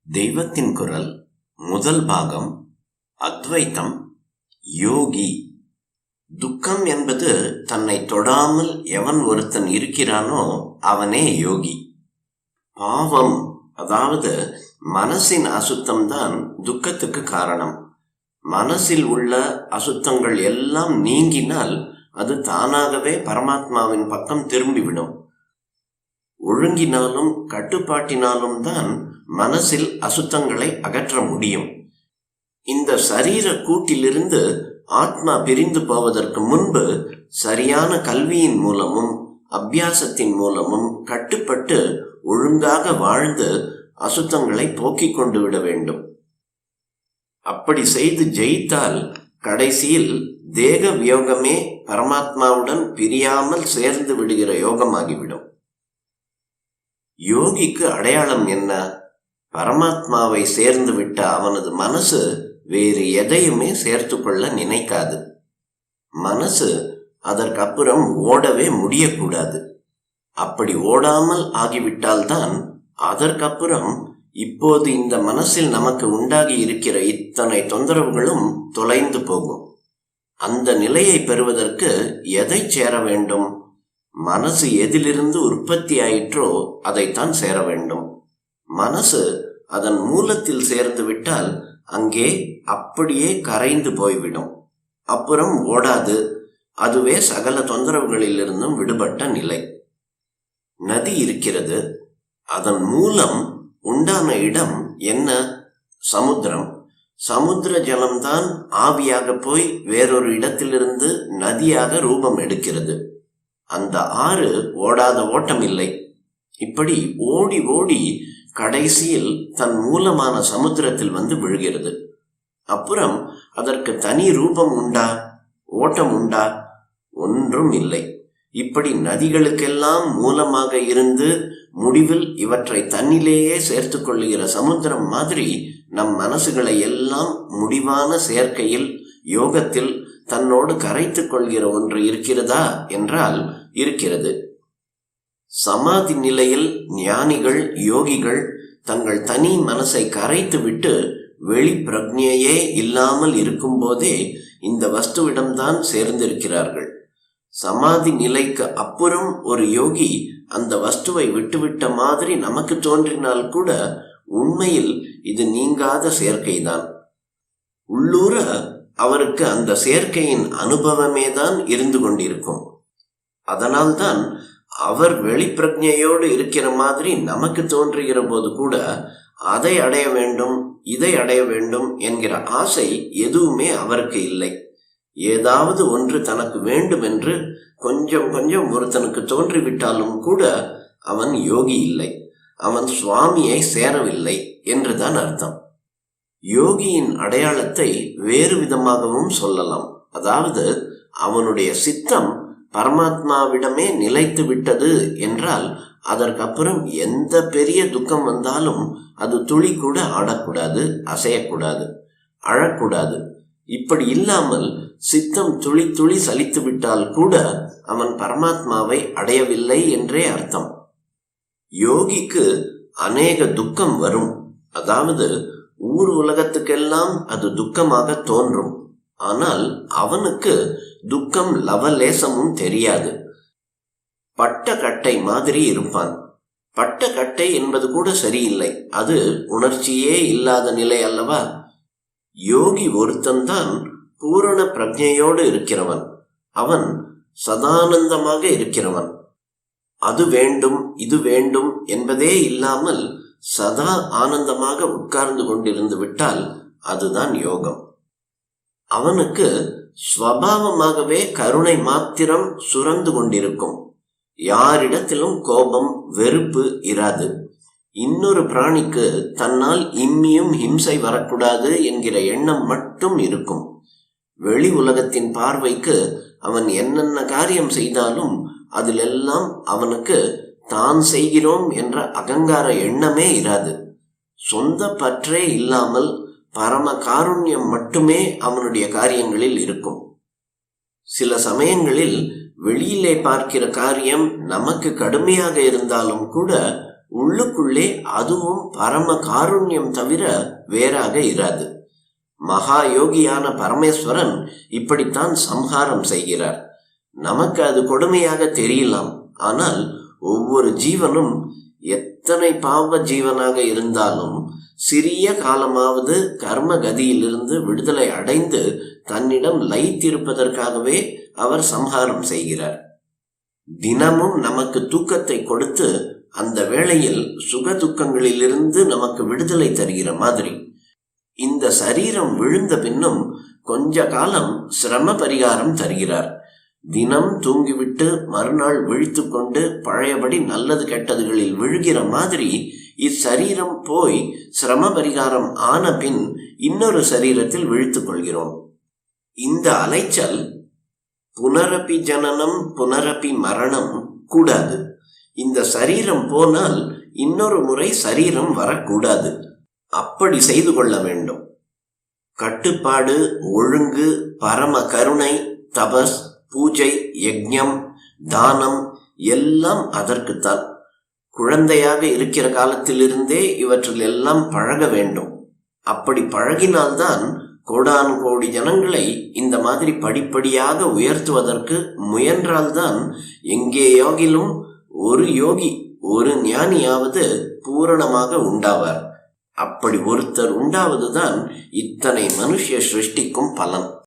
தெய்வத்தின் குரல் முதல் பாகம். அத்வைத்தம். யோகி. துக்கம் என்பது தன்னை தொடாமல் எவன் ஒருத்தன் இருக்கிறானோ அவனே யோகி. பாவம், அதாவது மனசின் அசுத்தம்தான் துக்கத்துக்கு காரணம். மனசில் உள்ள அசுத்தங்கள் எல்லாம் நீங்கினால் அது தானாகவே பரமாத்மாவின் பக்கம் திரும்பிவிடும். ஒழுங்கினாலும் கட்டுப்பாட்டினாலும் தான் மனசில் அசுத்தங்களை அகற்ற முடியும். இந்த சரீர கூட்டிலிருந்து ஆத்மா பிரிந்து போவதற்கு முன்பு சரியான கல்வியின் மூலமும் அபியாசத்தின் மூலமும் கட்டுப்பட்டு ஒழுங்காக வாழ்ந்து அசுத்தங்களை போக்கிக் கொண்டு விட வேண்டும். அப்படி செய்து ஜெயித்தால் கடைசியில் தேக வியோகமே பரமாத்மாவுடன் பிரியாமல் சேர்ந்து விடுகிற யோகமாகிவிடும். யோகிக்கு அடையாளம் என்ன? பரமாத்மாவை சேர்ந்து விட்ட அவனது மனசு வேறு எதையுமே சேர்த்து கொள்ள நினைக்காது. மனசு அதற்கப்புறம் ஓடவே முடியக்கூடாது. அப்படி ஓடாமல் ஆகிவிட்டால்தான் அதற்கப்புறம் இப்போது இந்த மனசில் நமக்கு உண்டாகி இருக்கிற இத்தனை தொந்தரவுகளும் தொலைந்து போகும். அந்த நிலையை பெறுவதற்கு எதை சேர வேண்டும்? மனசு எதிலிருந்து உற்பத்தி ஆயிற்றோ அதைத்தான் சேர வேண்டும். மனசு அதன் மூலத்தில் சேர்ந்து விட்டால் அங்கே அப்படியே கரைந்து போய்விடும். அப்புறம் ஓடாது. அதுவே சகல தொந்தரவுகளிலிருந்தும் விடுபட்ட நிலை. நதி இருக்கிறது. அதன் மூலம் உண்டான இடம் என்ன? சமுத்திரம். சமுத்திர ஜலம்தான் ஆவியாக போய் வேறொரு இடத்திலிருந்து நதியாக ரூபம் எடுக்கிறது. அந்த ஆறு ஓடாத ஓட்டம் இல்லை. இப்படி ஓடி ஓடி கடைசியில் தன் மூலமான சமுத்திரத்தில் வந்து விழுகிறது. அப்புறம் அதற்கு தனி ரூபம் உண்டா? ஓட்டம் உண்டா? ஒன்றும் இல்லை. இப்படி நதிகளுக்கெல்லாம் மூலமாக இருந்து முடிவில் இவற்றை தன்னிலேயே சேர்த்து கொள்ளுகிற சமுத்திரம் மாதிரி நம் மனசுகளை எல்லாம் முடிவான சேர்க்கையில் யோகத்தில் தன்னோடு கரைத்து கொள்கிற ஒன்று இருக்கிறதா என்றால் இருக்கிறது. சமாதி நிலையில் ஞானிகள் யோகிகள் தங்கள் தனி மனசை கரைத்து விட்டு வெளி பிரக்ஞையே இல்லாமல் இருக்கும் போதே இந்த வஸ்துவிடம்தான் சேர்ந்திருக்கிறார்கள். சமாதி நிலைக்கு அப்புறம் ஒரு யோகி அந்த வஸ்துவை விட்டுவிட்ட மாதிரி நமக்கு தோன்றினால் கூட உண்மையில் இது நீங்காத சேர்க்கைதான். உள்ளூர அவருக்கு அந்த சேர்க்கையின் அனுபவமே தான் இருந்து கொண்டிருக்கும். அதனால்தான் அவர் வெளிப்பிரஜையோடு இருக்கிற மாதிரி நமக்கு தோன்றுகிற போது கூட அதை அடைய வேண்டும் இதை அடைய வேண்டும் என்கிற ஆசை எதுவுமே அவருக்கு இல்லை. ஏதாவது ஒன்று தனக்கு வேண்டும் என்று கொஞ்சம் கொஞ்சம் ஒருத்தனுக்கு தோன்றிவிட்டாலும் கூட அவன் யோகி இல்லை, அவன் சுவாமியை சேரவில்லை என்றுதான் அர்த்தம். யோகியின் அடையாளத்தை வேறு விதமாகவும் சொல்லலாம். அதாவது அவனுடைய சித்தம் பரமாத்மாவிடமே நிலைத்து விட்டது என்றால் அதற்கப்புறம் எந்த பெரிய துக்கம் வந்தாலும் அது துளி கூட ஆடக்கூடாது, அசையக்கூடாது, அழக்கூடாது. இப்படி இல்லாமல் சித்தம் துளி துளி சலித்து விட்டால் கூட அவன் பரமாத்மாவை அடையவில்லை என்றே அர்த்தம். யோகிக்கு அநேக துக்கம் வரும். அதாவது ஊர் உலகத்துக்கெல்லாம் அது துக்கமாக தோன்றும். ஆனால் அவனுக்கு துக்கம் லவலேசமும் தெரியாது. பட்ட கட்டை மாதிரி இருப்பான். பட்ட கட்டை என்பது கூட சரியில்லை, அது உணர்ச்சியே இல்லாத நிலை அல்லவா? யோகி ஒருத்தன்தான் பூரண பிரஜையோடு இருக்கிறவன். அவன் சதானந்தமாக இருக்கிறவன். அது வேண்டும் இது வேண்டும் என்பதே இல்லாமல் சதா ஆனந்தமாக உட்கார்ந்து கொண்டிருந்து விட்டால் அதுதான் யோகம். அவனுக்கு ஸ்வபாவமாகவே கருணை மாத்திரம் சுரந்து கொண்டிருக்கும். யாரிடத்திலும் கோபம் வெறுப்பு இராது. இன்னொரு பிராணிக்கு தன்னால் இம்மியும் ஹிம்சை வரக்கூடாது என்கிற எண்ணம் மட்டும் இருக்கும். வெளி உலகத்தின் பார்வைக்கு அவன் என்னென்ன காரியம் செய்தாலும் அதிலெல்லாம் அவனுக்கு தான் செய்கிறோம் என்ற அகங்கார எண்ணமே இராது. சொந்த பற்றே இல்லாமல் பரம காருண்யம் மட்டுமே அவனுடைய காரியங்களில் இருக்கும். சில சமயங்களில் வெளியிலே பார்க்கிற காரியம் நமக்கு கடுமையாக இருந்தாலும் கூட உள்ளுக்குள்ளே அதுவும் பரம காருண்யம் தவிர வேறாக இராது. மகா யோகியான பரமேஸ்வரன் இப்படித்தான் சம்ஹாரம் செய்கிறார். நமக்கு அது கொடுமையாக தெரியலாம். ஆனால் ஒவ்வொரு ஜீவனும் எத்தனை பாவ ஜீவனாக இருந்தாலும் சிறிய காலமாவது கர்ம கதியிலிருந்து விடுதலை அடைந்து தன்னிடம் லயித்திருப்பதற்காகவே அவர் சம்ஹாரம் செய்கிறார். தினமும் நமக்கு தூக்கத்தை கொடுத்து அந்த வேளையில் சுக துக்கங்களிலிருந்து நமக்கு விடுதலை தருகிற மாதிரி இந்த சரீரம் விழுந்த பின்னும் கொஞ்ச காலம் சிரம பரிகாரம் தருகிறார். தினம் தூங்கிவிட்டு மறுநாள் விழித்து கொண்டு பழையபடி நல்லது கெட்டதுகளில் விழுகிற மாதிரி இச்சரீரம் போய் சிரம பரிகாரம் ஆன பின் இன்னொரு சரீரத்தில் விழித்துக் கொள்கிறோம். இந்த அலைச்சல் புனரப்பி ஜனனம் புனரப்பி மரணம் கூடாது. இந்த சரீரம் போனால் இன்னொரு முறை சரீரம் வரக்கூடாது. அப்படி செய்து கொள்ள வேண்டும். கட்டுப்பாடு, ஒழுங்கு, பரம கருணை, தபஸ், பூஜை, யஜ்ஞம், தானம் எல்லாம் அதற்குத்தான். குழந்தையாக இருக்கிற காலத்திலிருந்தே இவற்றில் எல்லாம் பழக வேண்டும். அப்படி பழகினால்தான் கோடானு கோடி ஜனங்களை இந்த மாதிரி படிப்படியாக உயர்த்துவதற்கு முயன்றால்தான் எங்கேயாகிலும் ஒரு யோகி, ஒரு ஞானியாவது பூரணமாக உண்டாவார். அப்படி ஒருத்தர் உண்டாவதுதான் இத்தனை மனுஷ சிருஷ்டிக்கும் பலன்.